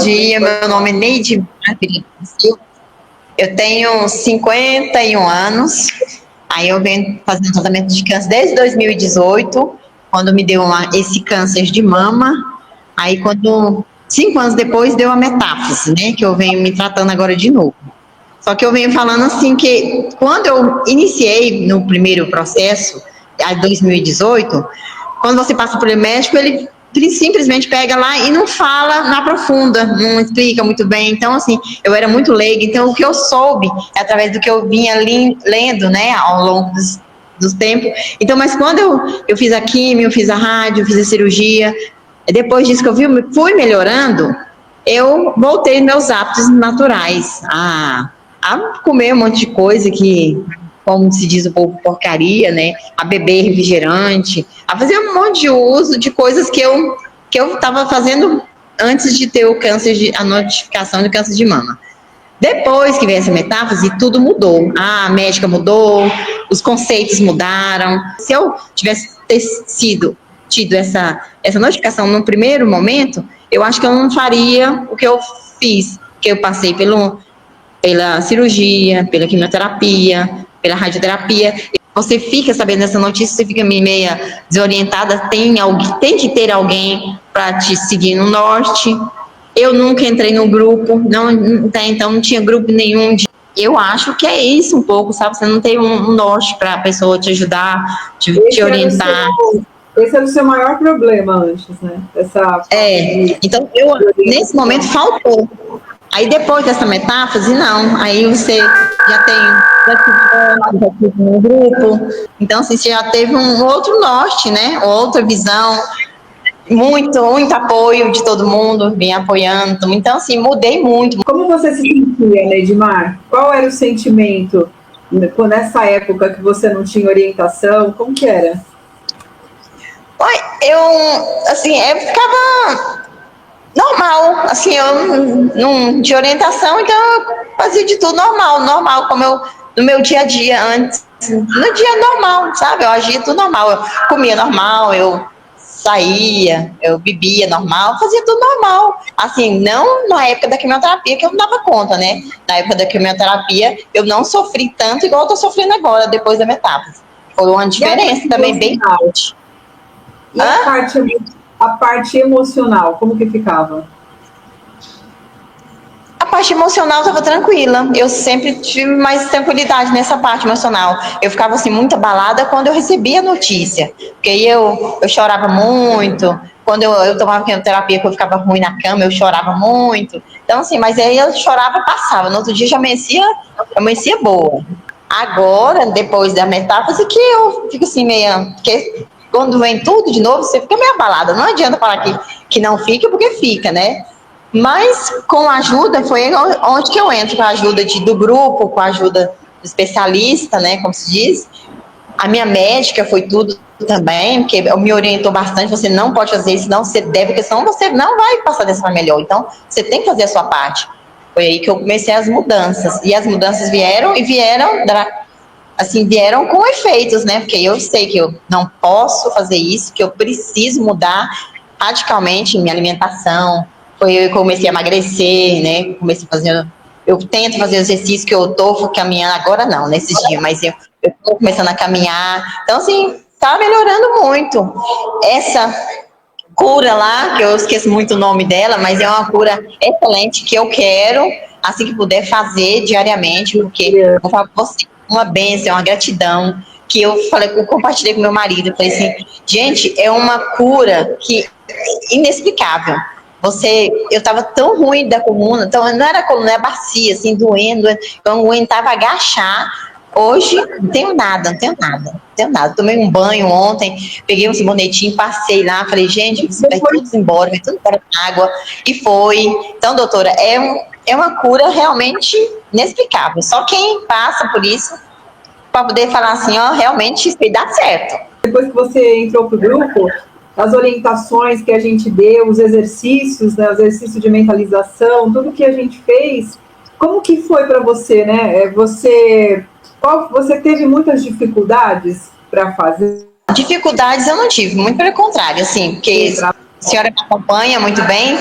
dia, meu nome é Neide Silva. Eu tenho 51 anos, aí eu venho fazendo tratamento de câncer desde 2018, quando me deu esse câncer de mama, aí 5 anos depois deu a metástase, né, que eu venho me tratando agora de novo. Só que eu venho falando assim que quando eu iniciei no primeiro processo, em 2018, quando você passa por médico, ele simplesmente pega lá e não fala na profunda, não explica muito bem. Então, assim, eu era muito leiga, então o que eu soube é através do que eu vinha lendo, né, ao longo dos tempos. Então, mas quando eu fiz a quimio, eu fiz a rádio, eu fiz a cirurgia, depois disso que eu fui melhorando, eu voltei aos meus hábitos naturais, a comer um monte de coisa que, como se diz o povo, porcaria, né? A beber refrigerante, a fazer um monte de uso de coisas que eu estava fazendo antes de ter a notificação do câncer de mama. Depois que veio essa metástase, tudo mudou. A médica mudou, os conceitos mudaram. Se eu tivesse tido essa notificação no primeiro momento, eu acho que eu não faria o que eu fiz, que eu passei pela cirurgia, pela quimioterapia, pela radioterapia. Você fica sabendo dessa notícia, você fica meio desorientada, tem que ter alguém para te seguir no norte. Eu nunca entrei no grupo, então não tinha grupo nenhum. Eu acho que é isso um pouco, sabe? Você não tem um norte para a pessoa te ajudar, te orientar. Esse era o seu maior problema antes, né? Então nesse momento faltou. Aí depois dessa metástase, não. Aí você já teve um grupo. Então, assim, você já teve um outro norte, né? Outra visão. Muito apoio de todo mundo, me apoiando. Então, assim, mudei muito. Como você se sentia, Neidmar? Qual era o sentimento nessa época que você não tinha orientação? Como que era? Eu ficava normal, assim, eu não tinha orientação, então eu fazia de tudo normal, como no meu dia a dia antes, no dia normal, sabe? Eu agia tudo normal, eu comia normal, eu saía, eu bebia normal, fazia tudo normal. Assim, não na época da quimioterapia, que eu não dava conta, né? Na época da quimioterapia, eu não sofri tanto igual eu tô sofrendo agora, depois da metástase. Foi uma diferença também bem grande. E a parte emocional, como que ficava? A parte emocional estava tranquila. Eu sempre tive mais tranquilidade nessa parte emocional. Eu ficava assim muito abalada quando eu recebia a notícia, porque aí eu chorava muito. Quando eu tomava quimioterapia, que eu ficava ruim na cama, eu chorava muito. Então assim, mas aí eu chorava, passava. No outro dia já amanhecia boa. Agora, depois da metástase, que eu fico assim meio, porque quando vem tudo de novo, você fica meio abalada. Não adianta falar que não fica, porque fica, né? Mas com a ajuda, foi onde que eu entro, com a ajuda do grupo, com a ajuda do especialista, né, como se diz. A minha médica foi tudo também, porque me orientou bastante, você não pode fazer isso, não, você deve, porque senão você não vai passar dessa forma melhor. Então, você tem que fazer a sua parte. Foi aí que eu comecei as mudanças. E as mudanças vieram com efeitos, né? Porque eu sei que eu não posso fazer isso, que eu preciso mudar radicalmente minha alimentação. Foi eu que comecei a emagrecer, né? Eu tento fazer exercício, que eu tô caminhando, agora não, nesses dias, mas eu tô começando a caminhar. Então, assim, tá melhorando muito. Essa cura lá, que eu esqueço muito o nome dela, mas é uma cura excelente que eu quero, assim que puder, fazer diariamente, porque eu falo pra você, uma bênção, uma gratidão, que eu compartilhei com meu marido, eu falei assim, gente, é uma cura que inexplicável. Eu estava tão ruim da coluna, então não era coluna, era bacia, assim, doendo, eu não aguentava agachar. Hoje não tenho nada. Tomei um banho ontem, peguei um sabonetinho, passei lá, falei, gente, vai tudo embora na água, e foi. Então, doutora, é uma cura realmente inexplicável. Só quem passa por isso para poder falar assim, ó, realmente isso dá certo. Depois que você entrou pro grupo, as orientações que a gente deu, os exercícios, né, os exercícios de mentalização, tudo que a gente fez, como que foi para você, né? Você teve muitas dificuldades para fazer? Dificuldades eu não tive, muito pelo contrário, assim, porque A senhora me acompanha muito bem.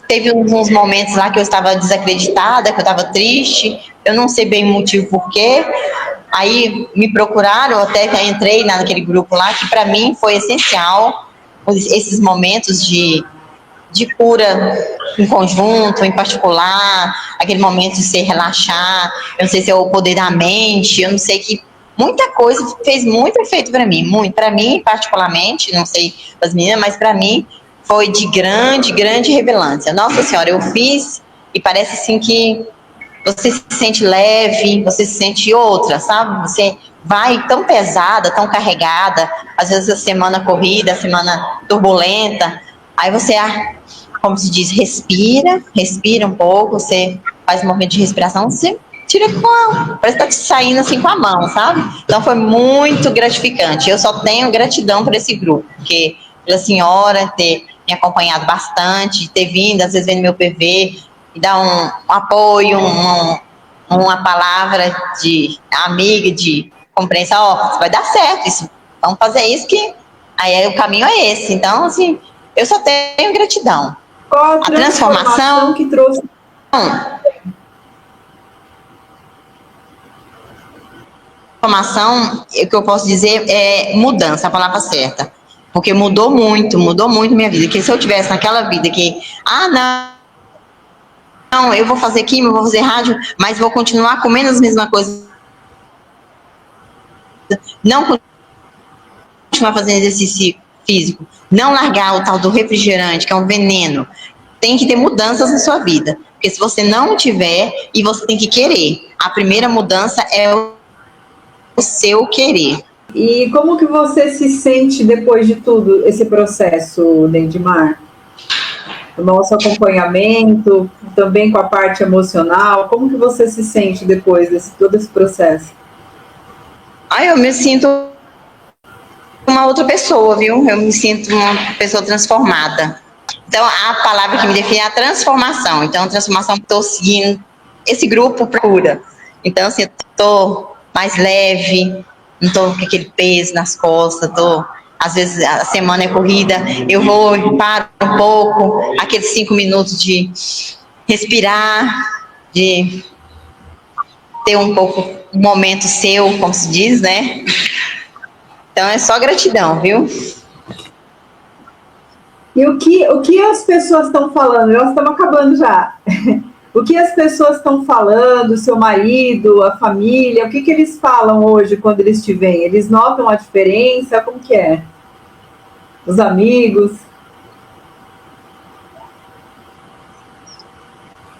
Teve uns momentos lá que eu estava desacreditada, que eu estava triste. Eu não sei bem o motivo por quê. Aí me procuraram, eu até entrei naquele grupo lá, que para mim foi essencial, esses momentos de cura em conjunto, em particular, aquele momento de se relaxar. Eu não sei se é o poder da mente, eu não sei, que muita coisa fez muito efeito para mim, muito. Para mim, particularmente, não sei as meninas, mas para mim foi de grande, grande relevância. Nossa Senhora, eu fiz e parece assim que você se sente leve, você se sente outra, sabe? Você vai tão pesada, tão carregada, às vezes a semana corrida, a semana turbulenta, aí você, como se diz, respira um pouco, você faz um movimento de respiração, você tira parece que tá te saindo assim com a mão, sabe? Então foi muito gratificante. Eu só tenho gratidão por esse grupo, porque pela senhora ter me acompanhado bastante, ter vindo, às vezes vendo meu PV, e dar um apoio, uma palavra de amiga, de compreensão, ó, vai dar certo isso, vamos fazer isso, que aí o caminho é esse. Então, assim, eu só tenho gratidão. Qual a transformação que trouxe? Transformação, o que eu posso dizer é mudança, a palavra certa. Porque mudou muito minha vida. Que se eu tivesse naquela vida que, não, eu vou fazer química, vou fazer rádio, mas vou continuar comendo as mesmas coisas. Não continuar fazendo exercício físico. Não largar o tal do refrigerante, que é um veneno. Tem que ter mudanças na sua vida. Porque se você não tiver, e você tem que querer. A primeira mudança é o seu querer. E como que você se sente depois de tudo esse processo, Neidmar? O nosso acompanhamento, também com a parte emocional, como que você se sente depois de todo esse processo? Eu me sinto uma outra pessoa, viu? Eu me sinto uma pessoa transformada. Então, a palavra que me define é a transformação. Então, a transformação, estou seguindo esse grupo procura. Então, assim, estou mais leve, não estou com aquele peso nas costas, às vezes a semana é corrida, eu vou e paro um pouco, aqueles 5 minutos de respirar, de ter um momento seu, como se diz, né? Então é só gratidão, viu? E o que as pessoas estão falando? Nós estamos acabando já. O que as pessoas estão falando, o seu marido, a família, o que eles falam hoje quando eles te veem? Eles notam a diferença? Como que é? Os amigos?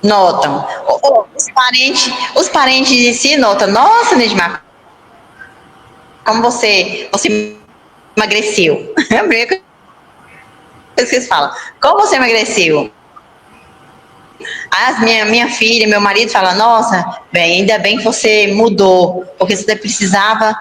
Notam. Os parentes de si notam. Nossa, Neidmar, como você emagreceu. É a primeira coisa que eles falam. Como você emagreceu? Minha filha, meu marido fala, nossa, bem, ainda bem que você mudou, porque você precisava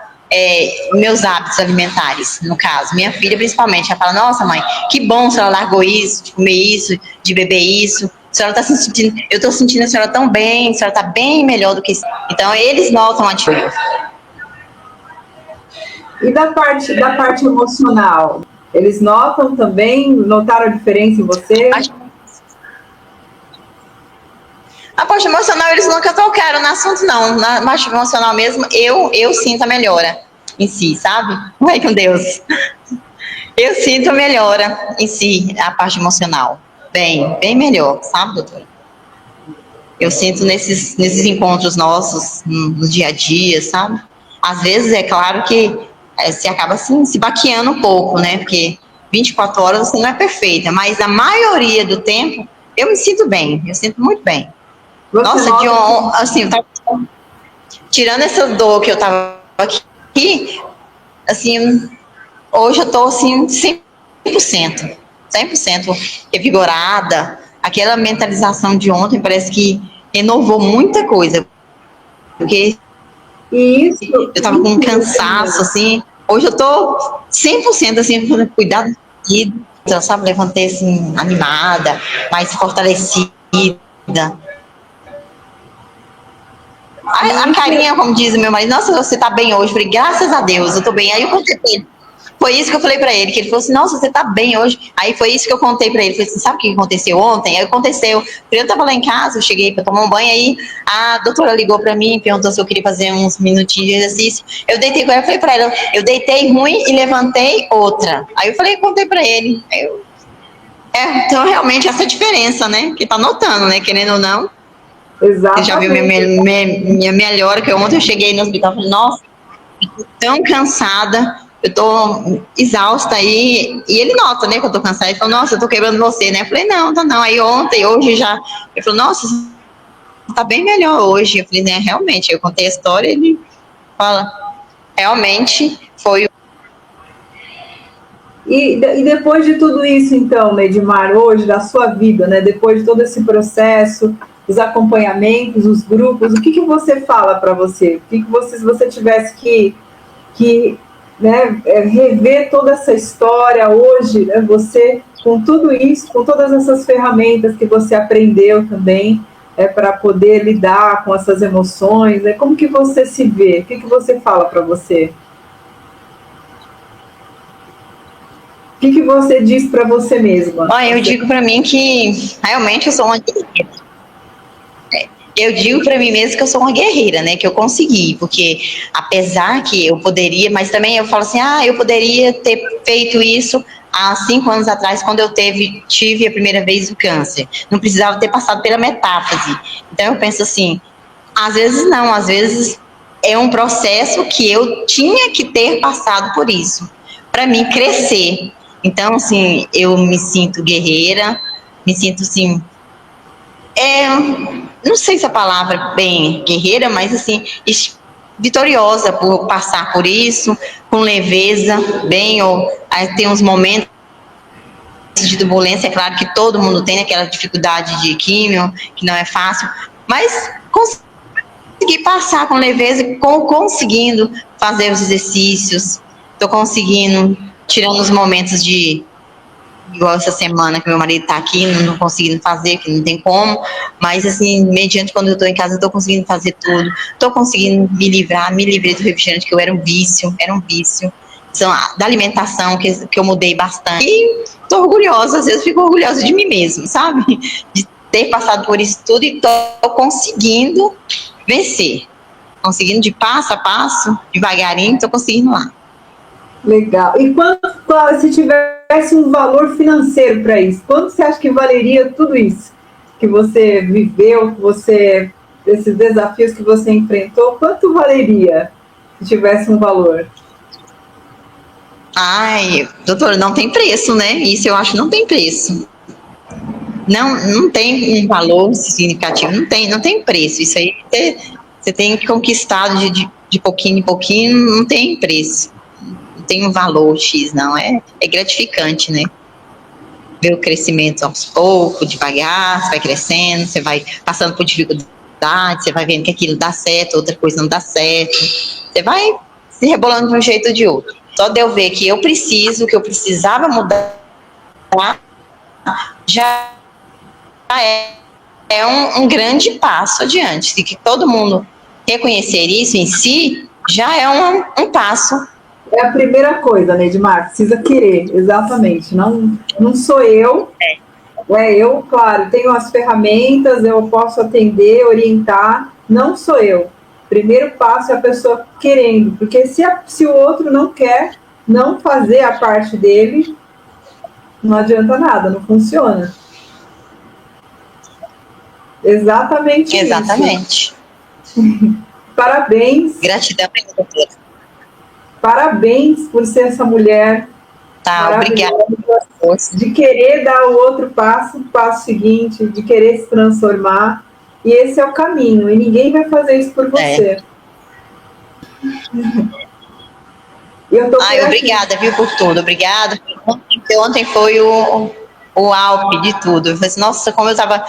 meus hábitos alimentares, no caso. Minha filha, principalmente, ela fala, nossa, mãe, que bom a senhora largou isso, de comer isso, de beber isso. A senhora tá se sentindo, eu estou sentindo a senhora tão bem, a senhora está bem melhor do que isso. Então, eles notam a diferença. E da parte emocional? Eles notam também? Notaram a diferença em você? A parte emocional, eles nunca tocaram no assunto, não. Na parte emocional mesmo, eu sinto a melhora em si, sabe? Vai com Deus. Eu sinto a melhora em si, a parte emocional. Bem melhor, sabe, doutora? Eu sinto nesses encontros nossos, no dia a dia, sabe? Às vezes, é claro que você acaba assim, se baqueando um pouco, né? Porque 24 horas você não é perfeita, mas a maioria do tempo eu me sinto bem, eu sinto muito bem. Nossa, assim, tirando essa dor que eu tava aqui, assim, hoje eu tô assim, 100% revigorada. Aquela mentalização de ontem parece que renovou muita coisa. Porque eu tava com um cansaço, assim. Hoje eu tô 100% assim, cuidado de vida, sabe? Levantei assim, animada, mais fortalecida. A carinha, como diz o meu marido, nossa, você tá bem hoje. Eu falei, graças a Deus, eu tô bem. Aí eu perguntei, foi isso que eu falei pra ele, que ele falou assim, nossa, você tá bem hoje. Aí foi isso que eu contei pra ele. Falei assim, sabe o que aconteceu ontem? Aí aconteceu. Eu tava lá em casa, eu cheguei pra tomar um banho, aí a doutora ligou pra mim, perguntou se eu queria fazer uns minutinhos de exercício. Eu deitei com ela, falei pra ela, eu deitei ruim e levantei outra. Aí eu falei, contei pra ele. Então realmente essa diferença, né? Que tá notando, né? Querendo ou não. Você já viu minha melhora, que ontem eu cheguei no hospital e falei, nossa, eu tô tão cansada, eu tô exausta aí, e ele nota, né, que eu tô cansada, ele falou, nossa, eu tô quebrando você, né, eu falei, não, tá não, aí ontem, hoje já, ele falou, nossa, tá bem melhor hoje, eu falei, né, realmente, eu contei a história, ele fala, realmente, foi. E depois de tudo isso, então, Neidmar, hoje, da sua vida, né, depois de todo esse processo, os acompanhamentos, os grupos, o que você fala para você? O que você, se você tivesse que né, rever toda essa história hoje, né, você, com tudo isso, com todas essas ferramentas que você aprendeu também, para poder lidar com essas emoções, né, como que você se vê? O que você fala para você? O que você diz para você mesma? Olha, eu digo para mim que realmente eu sou uma guerreira. Eu digo para mim mesma que eu sou uma guerreira, né? Que eu consegui, porque apesar que eu poderia, mas também eu falo assim, eu poderia ter feito isso há 5 anos atrás, quando eu tive a primeira vez o câncer. Não precisava ter passado pela metástase. Então eu penso assim, às vezes não, às vezes é um processo que eu tinha que ter passado por isso, para mim crescer. Então, assim, eu me sinto guerreira, me sinto assim, não sei se a palavra é bem guerreira, mas assim, vitoriosa por passar por isso, com leveza, bem, ou aí tem uns momentos de turbulência, é claro que todo mundo tem aquela dificuldade de químio, que não é fácil, mas consegui passar com leveza, conseguindo fazer os exercícios, estou conseguindo, tirando os momentos de igual essa semana que meu marido tá aqui, não conseguindo fazer, que não tem como, mas assim, mediante quando eu tô em casa, eu tô conseguindo fazer tudo, tô conseguindo me livrei do refrigerante, que eu era um vício, da alimentação, que eu mudei bastante, e tô orgulhosa, às vezes fico orgulhosa de mim mesma, sabe? De ter passado por isso tudo e tô conseguindo vencer, conseguindo de passo a passo, devagarinho, tô conseguindo lá. Legal. E se tivesse um valor financeiro para isso, quanto você acha que valeria tudo isso que você viveu, esses desafios que você enfrentou, quanto valeria se tivesse um valor? Ai, doutora, não tem preço, né? Isso eu acho que não tem preço. Não tem um valor significativo, não tem preço. Isso aí você tem conquistado de pouquinho em pouquinho, não tem preço. Não tem um valor X, não. É gratificante, né? Ver o crescimento aos poucos, devagar, você vai crescendo, você vai passando por dificuldades, você vai vendo que aquilo dá certo, outra coisa não dá certo. Você vai se rebolando de um jeito ou de outro. Só de eu ver que eu precisava mudar, já é um grande passo adiante. E que todo mundo reconhecer isso em si, já é um passo. É a primeira coisa, Neidmar, precisa querer, exatamente. Não sou eu. Eu, claro, tenho as ferramentas, eu posso atender, orientar, não sou eu. Primeiro passo é a pessoa querendo, porque se o outro não quer não fazer a parte dele, não adianta nada, não funciona. Exatamente. Parabéns. Gratidão, doutora. Parabéns por ser essa mulher. Tá, obrigada. De querer dar o outro passo, o passo seguinte, de querer se transformar. E esse é o caminho, e ninguém vai fazer isso por você. Obrigada, viu, por tudo. Obrigada. Ontem foi o auge de tudo. Eu falei assim, nossa, como eu estava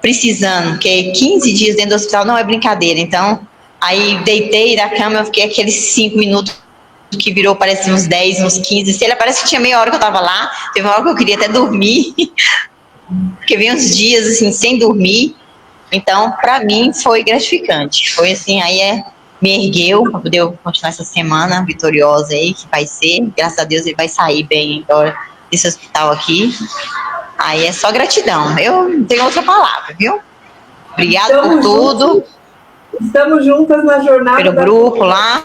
precisando, porque 15 dias dentro do hospital não é brincadeira. Então, aí deitei da cama, eu fiquei aqueles 5 minutos que virou, parece uns 10, uns 15. Se ele parece que tinha meia hora que eu estava lá, teve uma hora que eu queria até dormir, porque veio uns dias assim, sem dormir. Então, para mim, foi gratificante. Foi assim, aí me ergueu para poder eu continuar essa semana vitoriosa aí, que vai ser. Graças a Deus ele vai sair bem agora desse hospital aqui. Aí é só gratidão. Eu não tenho outra palavra, viu? Obrigada por tudo. Estamos juntas na jornada. Pelo grupo lá,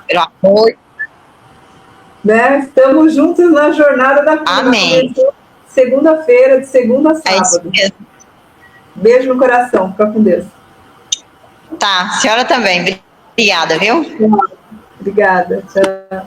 pelo apoio. Né? Estamos juntos na jornada da cura. Amém. Segunda-feira, de segunda a sábado. É isso mesmo. Beijo no coração. Fica com Deus. Tá, a senhora também. Obrigada, viu? Obrigada. Tchau.